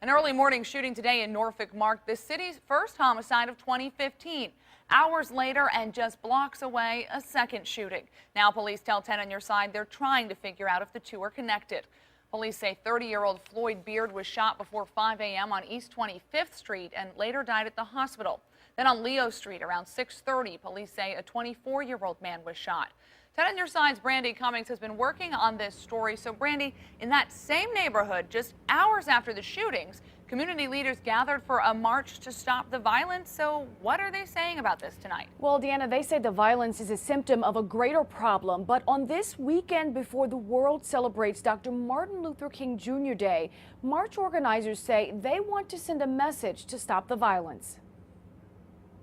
An early morning shooting today in Norfolk marked the city's first homicide of 2015. Hours later and just blocks away, a second shooting. Now police tell 10 on your side they're trying to figure out if the two are connected. Police say 30-year-old Floyd Beard was shot before 5 a.m. on East 25th Street and later died at the hospital. Then on Leo Street around 6:30, police say a 24-year-old man was shot. 10 on your side's Brandy Cummings has been working on this story. So Brandy, in that same neighborhood, just hours after the shootings, community leaders gathered for a march to stop the violence. So what are they saying about this tonight? Well, Deanna, they say the violence is a symptom of a greater problem. But on this weekend before the world celebrates Dr. Martin Luther King Jr. Day, march organizers say they want to send a message to stop the violence.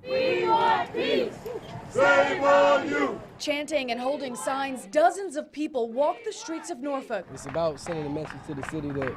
We want peace. Shame on you. Chanting and holding signs, dozens of people walk the streets of Norfolk. It's about sending a message to the city that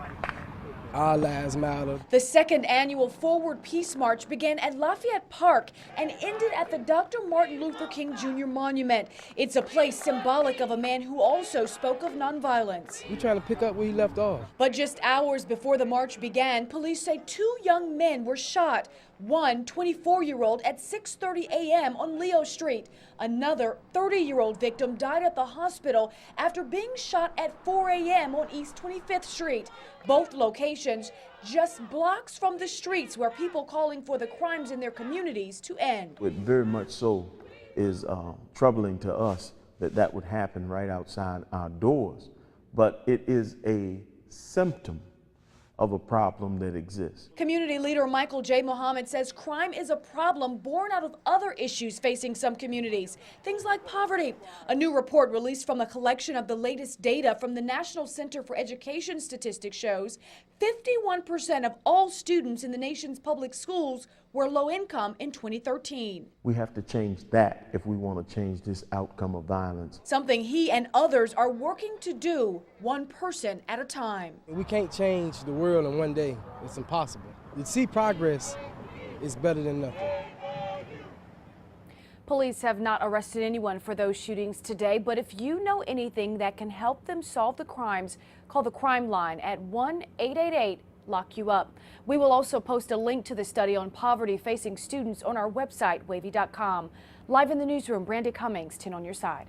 our lives matter. The second annual Forward Peace March began at Lafayette Park and ended at the Dr. Martin Luther King Jr. Monument. It's a place symbolic of a man who also spoke of nonviolence. We're trying to pick up where he left off. But just hours before the march began, police say two young men were shot. One 24-year-old at 6:30 a.m. on Leo Street. Another 30-year-old victim died at the hospital after being shot at 4 a.m. on East 25th Street. Both locations just blocks from the streets where people calling for the crimes in their communities to end. It very much so is troubling to us that that would happen right outside our doors, but it is a symptom of a problem that exists. Community leader Michael J. Muhammad says crime is a problem born out of other issues facing some communities, things like poverty. A new report released from a collection of the latest data from the National Center for Education Statistics shows 51% of all students in the nation's public schools were low income in 2013. We have to change that if we want to change this outcome of violence. Something he and others are working to do, one person at a time. We can't change the world in one day. It's impossible. To see progress is better than nothing. Police have not arrested anyone for those shootings today, but if you know anything that can help them solve the crimes, call the crime line at 1-888-LOCK-YOU-UP. We will also post a link to the study on poverty facing students on our website, wavy.com. Live in the newsroom, Brandy Cummings, 10 on your side.